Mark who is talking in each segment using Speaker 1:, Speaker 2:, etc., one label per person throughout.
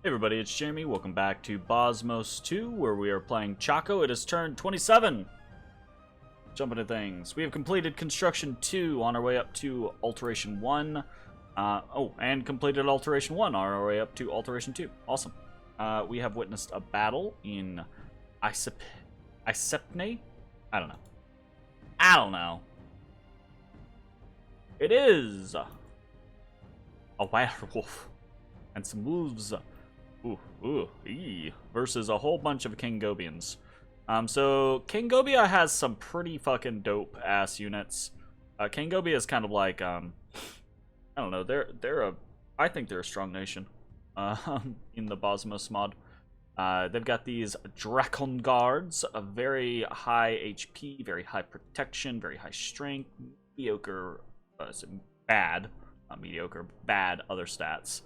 Speaker 1: Hey everybody, it's Jeremy. Welcome back to Bozmos2, where we are playing Chaco. It is turn 27. Jumping to things. We have completed Construction 2 on our way up to Alteration 1. And completed Alteration 1 on our way up to Alteration 2. Awesome. We have witnessed a battle in Isepne? I don't know. It is a werewolf and some wolves. Versus a whole bunch of Kingobians. So Kingobia has some pretty fucking dope ass units. Kingobia is kind of like I don't know. I think they're a strong nation. In the Bozmos mod, they've got these Dracon guards, a very high HP, very high protection, very high strength, mediocre, bad, not mediocre, bad other stats.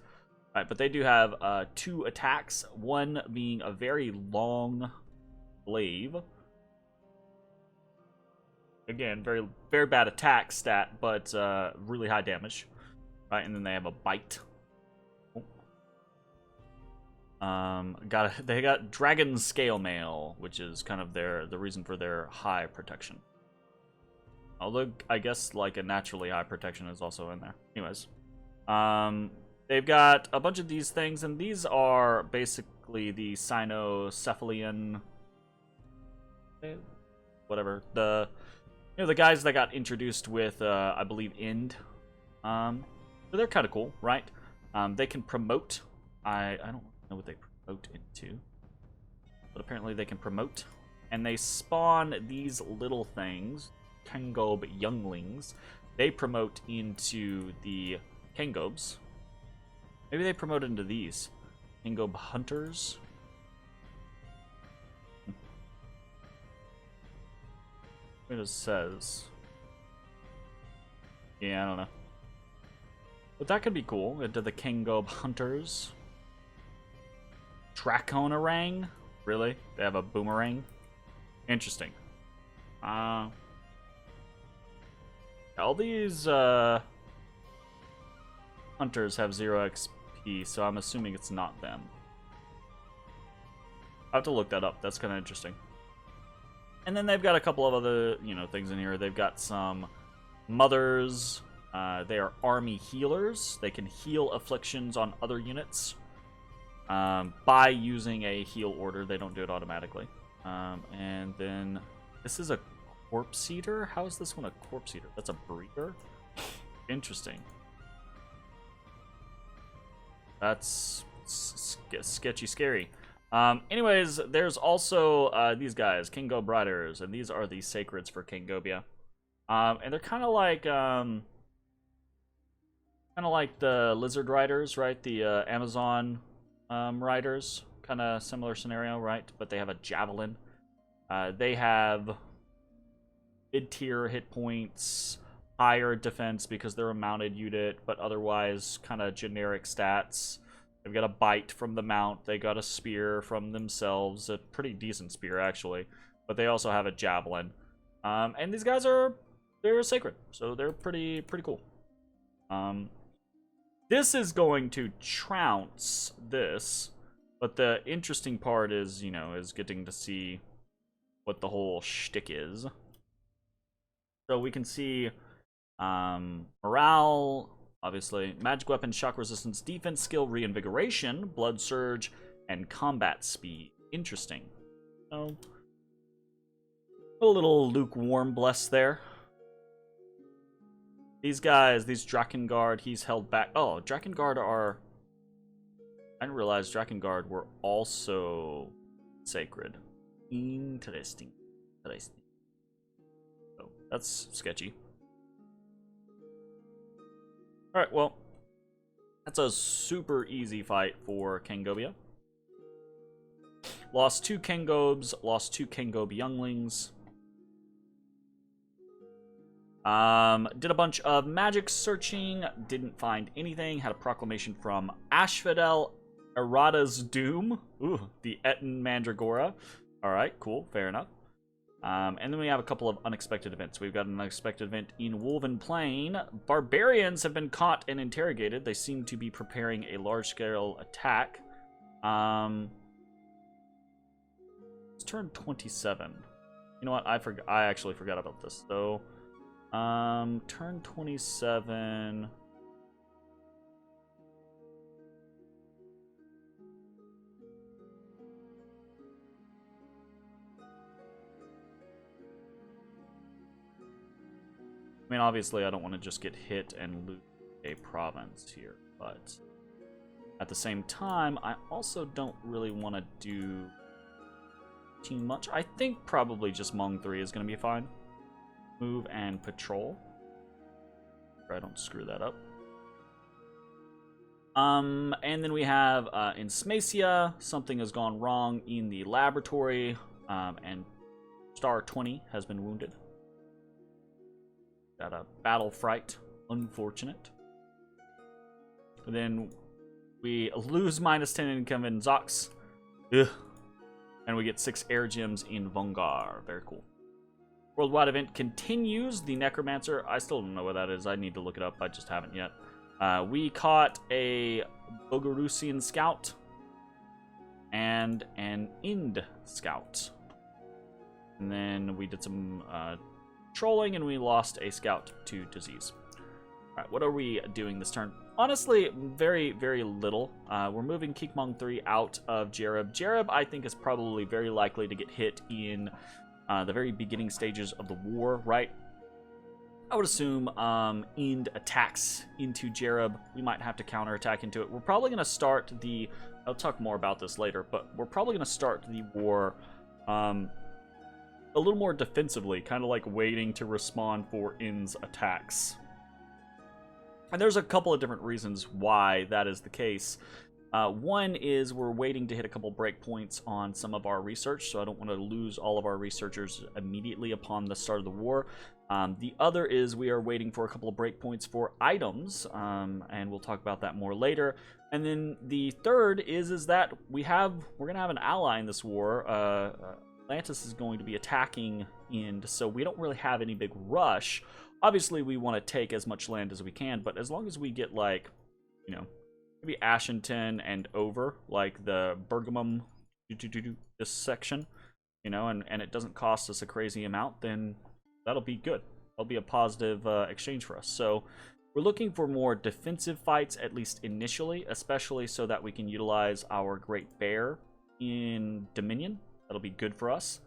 Speaker 1: Right, but they do have 2 attacks, one being a very long glaive. Again, very, very bad attack stat, but really high damage. Right, and then they have a bite. They got Dragon Scale Mail, which is kind of the reason for their high protection. Although I guess like a naturally high protection is also in there. Anyways, they've got a bunch of these things, and these are basically the Cynocephalian, whatever, the guys that got introduced with I believe Ind. So they're kind of cool, right? They can promote. I don't know what they promote into, but apparently they can promote, and they spawn these little things, Kengob younglings. They promote into the Kengobs. Maybe they promote into these Kengob hunters. What it says. Yeah, I don't know. But that could be cool. Into the Kengob hunters. Draconarang? Really? They have a boomerang? Interesting. All these hunters have 0 XP, so I'm assuming it's not them. I have to look that up. That's kind of interesting. And then they've got a couple of other, things in here. They've got some mothers. They are army healers. They can heal afflictions on other units by using a heal order. They don't do it automatically. And then this is a corpse eater. How is this one a corpse eater? That's a breeder. Interesting. That's sketchy, scary. Anyways, there's also these guys, Kingob Riders, and these are the sacreds for Kingobia. And they're kind of like the Lizard Riders, right? The Amazon Riders, kind of similar scenario, right? But they have a javelin. They have mid-tier hit points, higher defense because they're a mounted unit, but otherwise kind of generic stats. They've got a bite from the mount. They got a spear from themselves, a pretty decent spear actually, but they also have a javelin. And these guys they're sacred, so they're pretty cool. This is going to trounce this, but the interesting part is, is getting to see what the whole shtick is. So we can see morale, obviously, magic weapon, shock resistance, defense skill, reinvigoration, blood surge, and combat speed. Interesting. So, a little lukewarm bless there. These guys, these Drakengard, he's held back. Oh, Drakengard are... I didn't realize Drakengard were also sacred. Interesting. So, that's sketchy. Alright, well, that's a super easy fight for Kingobia. Lost 2 Kengobs, lost 2 Kengob younglings. Did a bunch of magic searching, didn't find anything. Had a proclamation from Ashfidel, Errata's Doom. Ooh, the Etten Mandragora. Alright, cool, fair enough. And then we have a couple of unexpected events. We've got an unexpected event in Woven Plain. Barbarians have been caught and interrogated. They seem to be preparing a large-scale attack. It's turn 27. You know what? I actually forgot about this. So, turn 27. I mean, obviously, I don't want to just get hit and lose a province here, but at the same time, I also don't really want to do too much. I think probably just Hmong 3 is going to be fine. Move and patrol. I don't screw that up. And then we have in Smacia, something has gone wrong in the laboratory, and Star 20 has been wounded. Got a battle fright. Unfortunate. And then we lose -10 income in Zox. Ugh. And we get 6 air gems in Vongar. Very cool. Worldwide event continues. The Necromancer. I still don't know what that is. I need to look it up. I just haven't yet. We caught a Bogarusian scout and an Ind scout. And then we did some trolling, and we lost a scout to disease. Alright, what are we doing this turn? Honestly, very, very little. We're moving Kikmong 3 out of Jereb. Jereb, I think, is probably very likely to get hit in the very beginning stages of the war, right? I would assume Ind attacks into Jereb. We might have to counterattack into it. We're probably going to start the... I'll talk more about this later, but we're probably going to start the war a little more defensively, kind of like waiting to respond for Ind's attacks. And there's a couple of different reasons why that is the case. One is we're waiting to hit a couple breakpoints on some of our research, so I don't want to lose all of our researchers immediately upon the start of the war. The other is we are waiting for a couple of breakpoints for items, and we'll talk about that more later. And then the third is that we're going to have an ally in this war. Atlantis is going to be attacking Ind, so we don't really have any big rush. Obviously, we want to take as much land as we can, but as long as we get, like, you know, maybe Ashington and over, like the Bergamum, this section, you know, and it doesn't cost us a crazy amount, then that'll be good. That'll be a positive exchange for us. So we're looking for more defensive fights, at least initially, especially so that we can utilize our Great Bear in Dominion. That'll be good for us.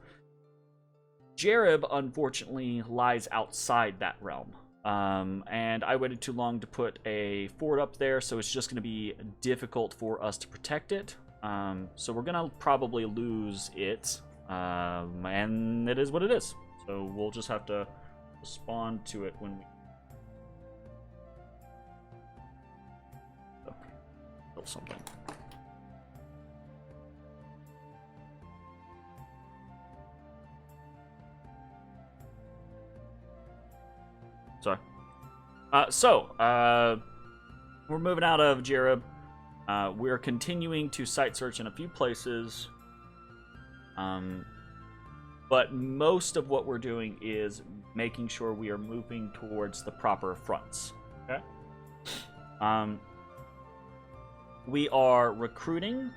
Speaker 1: Jereb, unfortunately, lies outside that realm. And I waited too long to put a fort up there, so it's just going to be difficult for us to protect it. So we're going to probably lose it, and it is what it is. So we'll just have to respond to it when we... Oh, build something. Sorry. We're moving out of Jereb. We're continuing to site search in a few places. But most of what we're doing is making sure we are moving towards the proper fronts. Okay? We are recruiting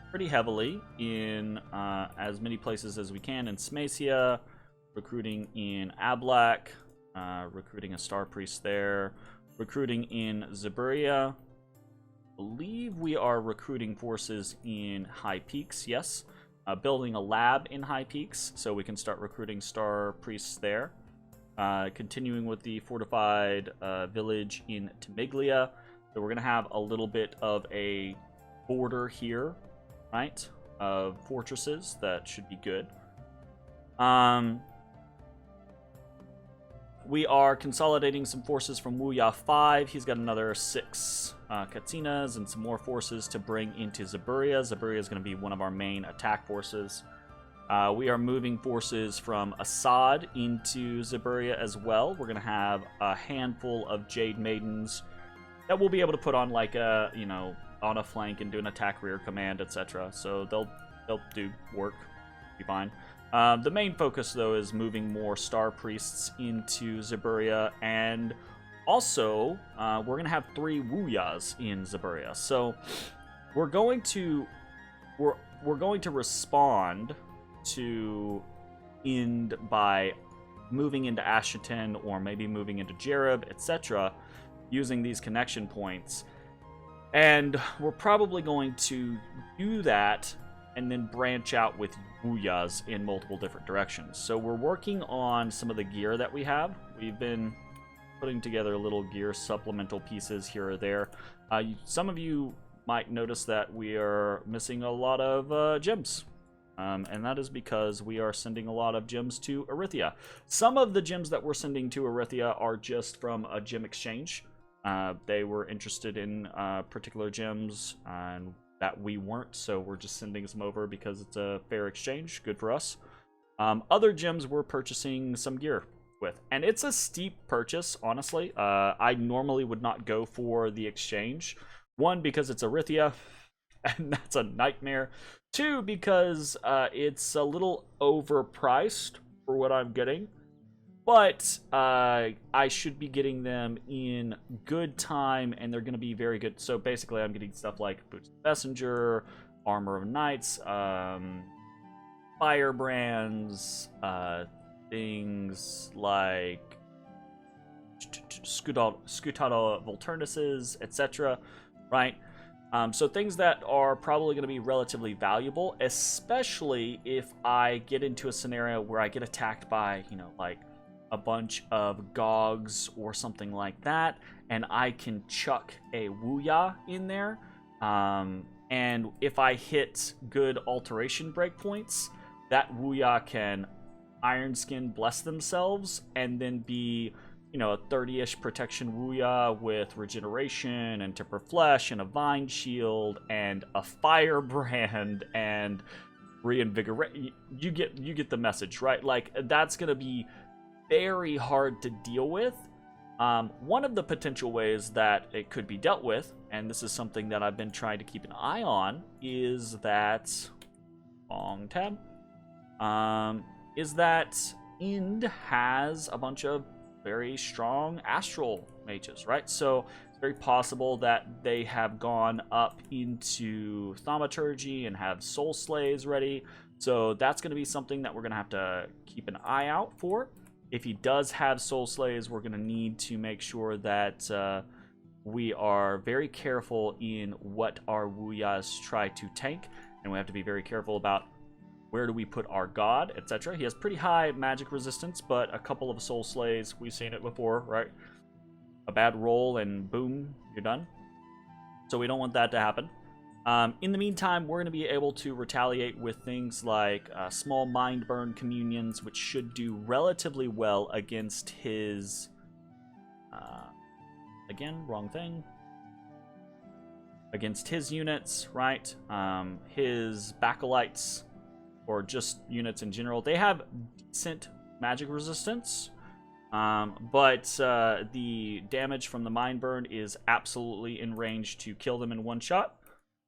Speaker 1: pretty heavily in as many places as we can in Smacia, recruiting in Ablak, recruiting a Star Priest there, recruiting in Zaburia. I believe we are recruiting forces in High Peaks, yes. Building a lab in High Peaks, so we can start recruiting Star Priests there. Continuing with the fortified village in Temiglia. So we're going to have a little bit of a border here, right, of fortresses. That should be good. We are consolidating some forces from Wuya 5. He's got another 6 Katsinas and some more forces to bring into Zaburia. Zaburia is going to be one of our main attack forces. We are moving forces from Assad into Zaburia as well. We're going to have a handful of Jade Maidens that we'll be able to put on, like, a, you know, on a flank and do an attack rear command, etc. So they'll do work. Be fine. The main focus, though, is moving more Star Priests into Zaburia, and also, we're going to have 3 Wuyas in Zaburia. So, we're going to we're going to respond to Ind by moving into Asheton or maybe moving into Jareb, etc., using these connection points. And we're probably going to do that and then branch out with Wuyas in multiple different directions. So we're working on some of the gear that we have. We've been putting together little gear supplemental pieces here or there. Some of you might notice that we are missing a lot of gems. And that is because we are sending a lot of gems to Erythia. Some of the gems that we're sending to Erythia are just from a gem exchange. They were interested in particular gems and that we weren't, so we're just sending some over because it's a fair exchange. Good for us. Other gems we're purchasing some gear with, and it's a steep purchase, honestly. I normally would not go for the exchange. One, because it's Erythia, and that's a nightmare. Two, because it's a little overpriced for what I'm getting. But I should be getting them in good time, and they're going to be very good. So basically, I'm getting stuff like Boots of Messenger, Armor of Knights, Firebrands, things like Scutado Volturnuses, etc. Right? So things that are probably going to be relatively valuable, especially if I get into a scenario where I get attacked by, you know, like a bunch of Gogs or something like that, and I can chuck a Wuya in there. And if I hit good alteration breakpoints, that Wuya can Iron Skin bless themselves and then be, you know, a 30-ish protection Wuya with regeneration and temper flesh and a vine shield and a firebrand and reinvigorate. You get the message, right? Like, that's gonna be very hard to deal with. One of the potential ways that it could be dealt with, and this is something that I've been trying to keep an eye on, is that Ind has a bunch of very strong astral mages, right? So it's very possible that they have gone up into thaumaturgy and have soul slays ready. So that's going to be something that we're going to have to keep an eye out for. If he does have soul slays, we're going to need to make sure that we are very careful in what our Wuyas try to tank, and we have to be very careful about where do we put our god, etc. He has pretty high magic resistance, but a couple of soul slays, we've seen it before, right? A bad roll and boom, you're done. So we don't want that to happen. In the meantime, we're going to be able to retaliate with things like small mind burn communions, which should do relatively well against his... again, wrong thing. Against his units, right? His Bacolites, or just units in general. They have decent magic resistance, but the damage from the mind burn is absolutely in range to kill them in one shot.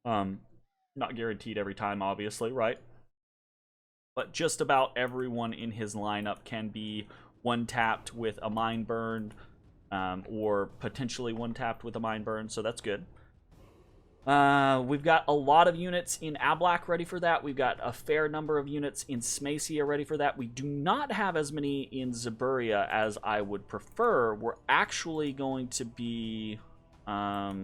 Speaker 1: Not guaranteed every time, obviously, right? But just about everyone in his lineup can be one-tapped with a mind burn, or potentially one-tapped with a mind burn, so that's good. We've got a lot of units in Ablak ready for that. We've got a fair number of units in Smacia ready for that. We do not have as many in Zaburia as I would prefer. We're actually going to be... yeah,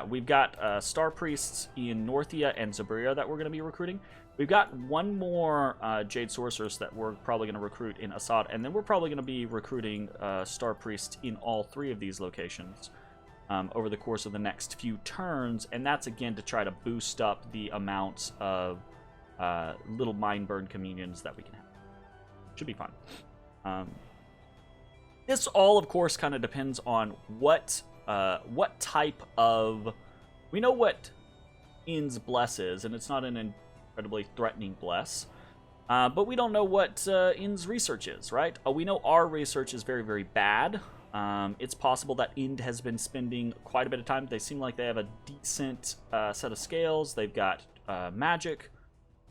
Speaker 1: we've got Star Priests in Northia and Zaburia that we're going to be recruiting. We've got one more Jade Sorceress that we're probably going to recruit in Assad, and then we're probably going to be recruiting Star Priests in all three of these locations over the course of the next few turns, and that's again to try to boost up the amounts of little mind burn communions that we can have. Should be fun. This all, of course, kind of depends on what type of... We know what Ind's bless is, and it's not an incredibly threatening bless. But we don't know what Ind's research is, right? We know our research is very, very bad. It's possible that Ind has been spending quite a bit of time. They seem like they have a decent set of scales. They've got magic,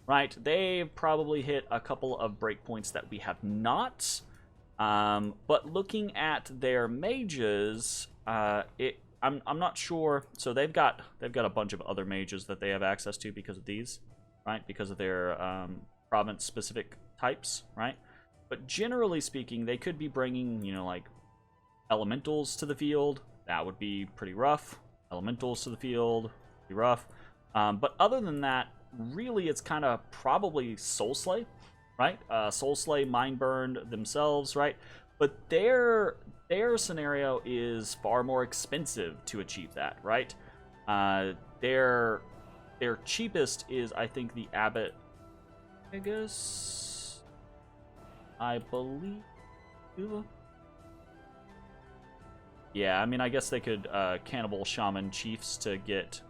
Speaker 1: right? They've probably hit a couple of breakpoints that we have not. But looking at their mages, it I'm not sure. So they've got a bunch of other mages that they have access to because of these, right? Because of their province specific types, right? But generally speaking, they could be bringing, you know, like elementals to the field. That would be pretty rough. Elementals to the field, pretty rough. But other than that, really, it's kind of probably Soulslay, right? Soulslay, Mindburn themselves, right? But their scenario is far more expensive to achieve that, right? Their cheapest is, I think, the Abbot. I guess, I believe. Yeah, I mean, I guess they could cannibal shaman chiefs to get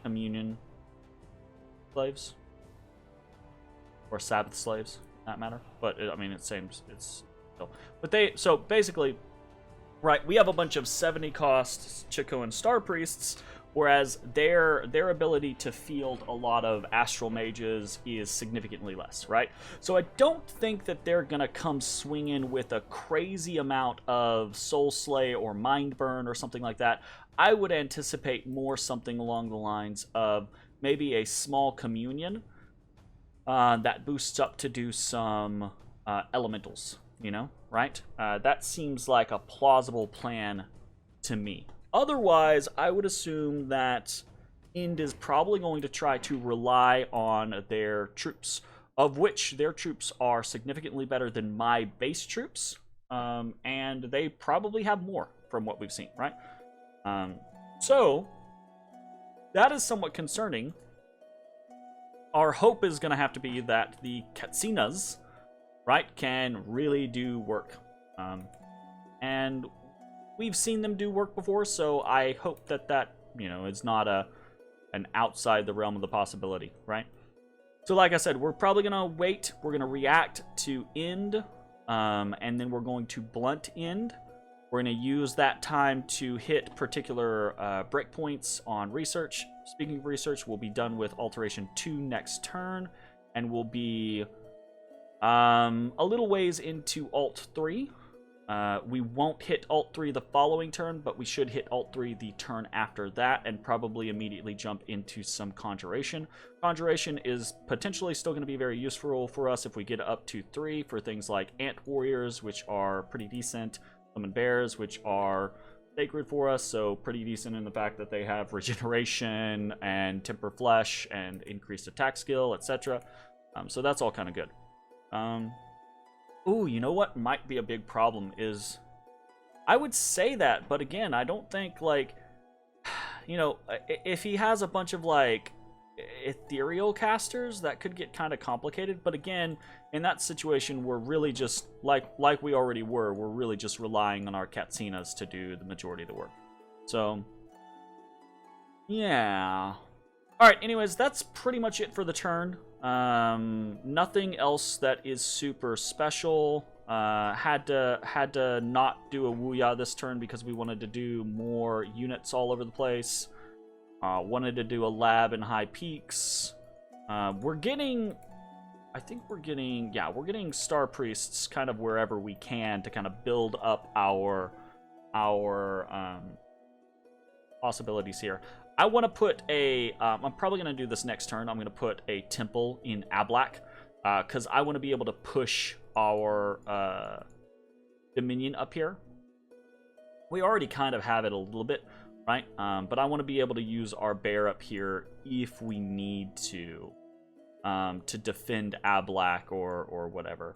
Speaker 1: communion slaves or Sabbath slaves, for that matter. But I mean, it's same. It's still. But so basically, right? We have a bunch of 70 cost Chaco and Star Priests, whereas their ability to field a lot of astral mages is significantly less, right? So I don't think that they're gonna come swinging with a crazy amount of Soul Slay or Mind Burn or something like that. I would anticipate more something along the lines of maybe a small communion that boosts up to do some elementals, you know, right? That seems like a plausible plan to me. Otherwise, I would assume that Ind is probably going to try to rely on their troops, of which their troops are significantly better than my base troops, and they probably have more from what we've seen, right? So, that is somewhat concerning. Our hope is going to have to be that the Katsinas, right, can really do work. And we've seen them do work before, so I hope that you know, is not an outside the realm of the possibility, right? So like I said, we're probably going to wait. We're going to react to Ind, and then we're going to blunt Ind. We're going to use that time to hit particular breakpoints on research. Speaking of research, we'll be done with Alteration 2 next turn, and we'll be a little ways into Alt 3. We won't hit Alt 3 the following turn, but we should hit Alt 3 the turn after that, and probably immediately jump into some Conjuration. Conjuration is potentially still going to be very useful for us if we get up to 3 for things like Ant Warriors, which are pretty decent, Summon Bears, which are sacred for us, so pretty decent in the fact that they have Regeneration and Temper Flesh and increased attack skill, etc. So that's all kind of good. Ooh, you know what might be a big problem is, I would say that, but again, I don't think, like, you know, if he has a bunch of, like, ethereal casters, that could get kind of complicated, but again, in that situation, we're really just, like we already were, we're really just relying on our Katsinas to do the majority of the work. So, yeah. Alright, anyways, that's pretty much it for the turn. Nothing else that is super special. Had to not do a Wuya this turn because we wanted to do more units all over the place. Wanted to do a lab in High Peaks. We're getting Star Priests kind of wherever we can to kind of build up our possibilities here. I want to put a, I'm probably going to do this next turn. I'm going to put a temple in Ablak, because I want to be able to push our Dominion up here. We already kind of have it a little bit, right? But I want to be able to use our bear up here if we need to defend Ablak or whatever.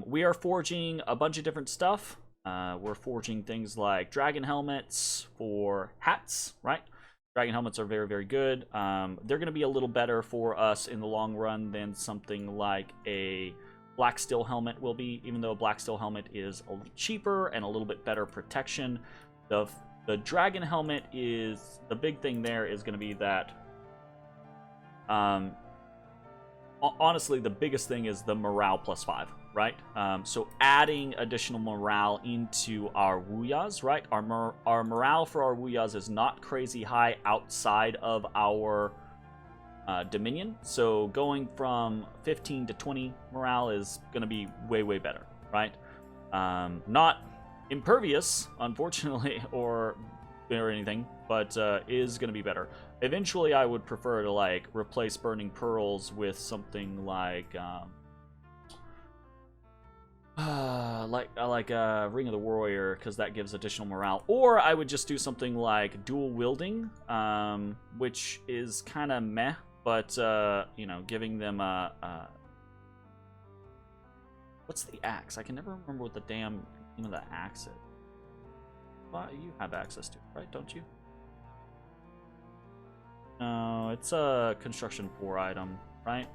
Speaker 1: We are forging a bunch of different stuff. We're forging things like dragon helmets for hats, right? Dragon helmets are very, very good. They're going to be a little better for us in the long run than something like a Black Steel helmet will be, even though a Black Steel helmet is a little cheaper and a little bit better protection. The dragon helmet is, the big thing there is going to be that, honestly, the biggest thing is the morale +5. Right? So adding additional morale into our Wuyas, right? Our morale for our Wuyas is not crazy high outside of our Dominion. So going from 15 to 20 morale is going to be way, way better, right? Not impervious, unfortunately, or anything, but is going to be better. Eventually, I would prefer to like replace Burning Pearls with something like Ring of the Warrior, because that gives additional morale. Or I would just do something like dual wielding, which is kind of meh, but you know, giving them what's the axe? I can never remember what the damn name of the axe is. Well, you have access to it, right? Don't you? No, it's a construction 4 item, right?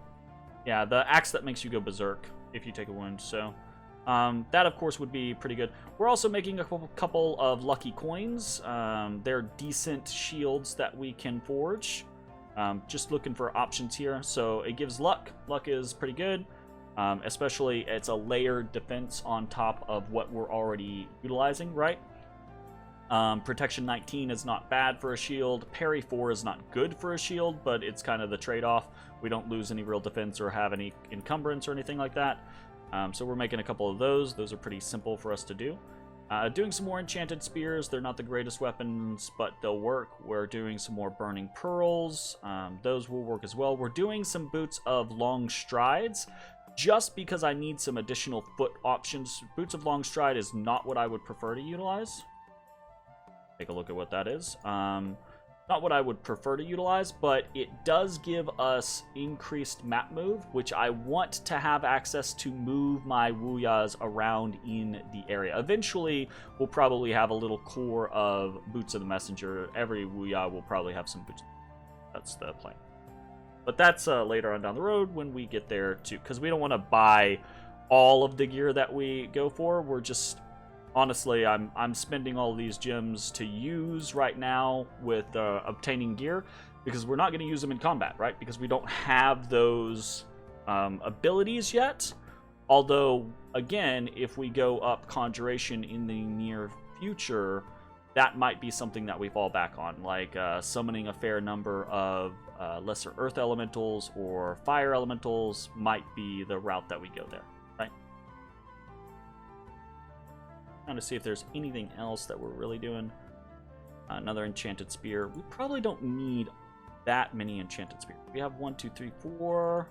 Speaker 1: Yeah, the axe that makes you go berserk if you take a wound. So that, of course, would be pretty good. We're also making a couple of lucky coins. They're decent shields that we can forge. Just looking for options here. So it gives luck. Luck is pretty good. Especially it's a layered defense on top of what we're already utilizing, right? Protection 19 is not bad for a shield. Parry 4 is not good for a shield, but it's kind of the trade-off. We don't lose any real defense or have any encumbrance or anything like that. So we're making a couple of those. Those are pretty simple for us to do. Doing some more enchanted spears. They're not the greatest weapons, but they'll work. We're doing some more burning pearls. Those will work as well. We're doing some boots of long strides, just because I need some additional foot options. Boots of long stride is not what I would prefer to utilize. Take a look at what that is. Not what I would prefer to utilize, but it does give us increased map move, which I want to have access to move my Wuyas around in the area. Eventually, we'll probably have a little core of Boots of the Messenger. Every Wuya will probably have some boots. That's the plan. But that's later on down the road when we get there too, because we don't want to buy all of the gear that we go for. We're just... Honestly, I'm spending all these gems to use right now with obtaining gear, because we're not going to use them in combat, right? Because we don't have those abilities yet. Although, again, if we go up Conjuration in the near future, that might be something that we fall back on, like summoning a fair number of lesser earth elementals or fire elementals might be the route that we go there. Trying to see if there's anything else that we're really doing. Another enchanted spear. We probably don't need that many enchanted spears. We have 1, 2, 3, 4.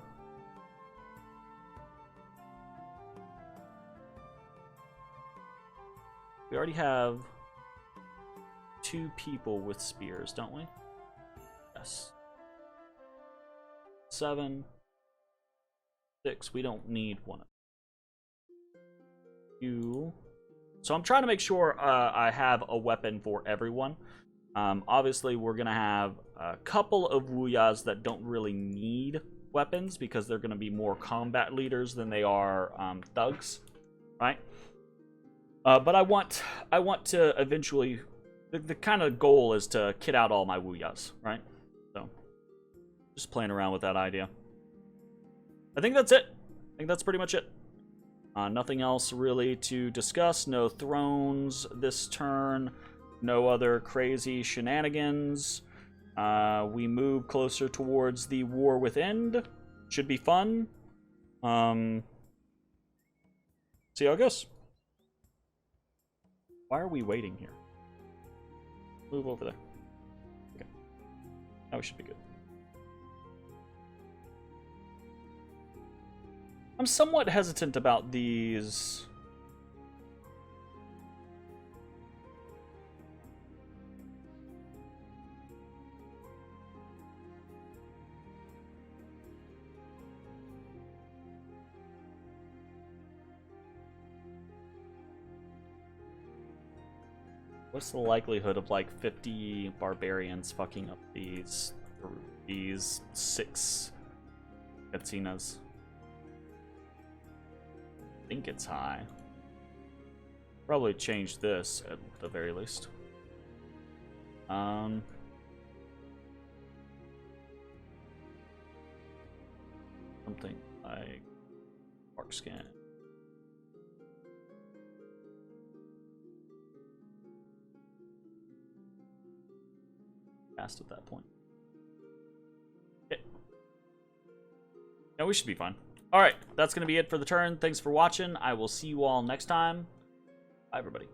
Speaker 1: We already have 2 people with spears, don't we? Yes. 7, 6. We don't need one of you. So I'm trying to make sure I have a weapon for everyone. Obviously, we're going to have a couple of Wuyas that don't really need weapons because they're going to be more combat leaders than they are thugs, right? But I want to eventually... The kind of goal is to kit out all my Wuyas, right? So, just playing around with that idea. I think that's it. I think that's pretty much it. Nothing else really to discuss. No thrones this turn. No other crazy shenanigans. We move closer towards the War Within. Should be fun. See how it goes. Why are we waiting here? Move over there. Okay. Now we should be good. I'm somewhat hesitant about these. What's the likelihood of like 50 barbarians fucking up these 6 Katsinas? I think it's high. Probably change this at the very least. Something like Mark Scan. Fast at that point. Okay. Yeah, we should be fine. Alright, that's going to be it for the turn. Thanks for watching. I will see you all next time. Bye, everybody.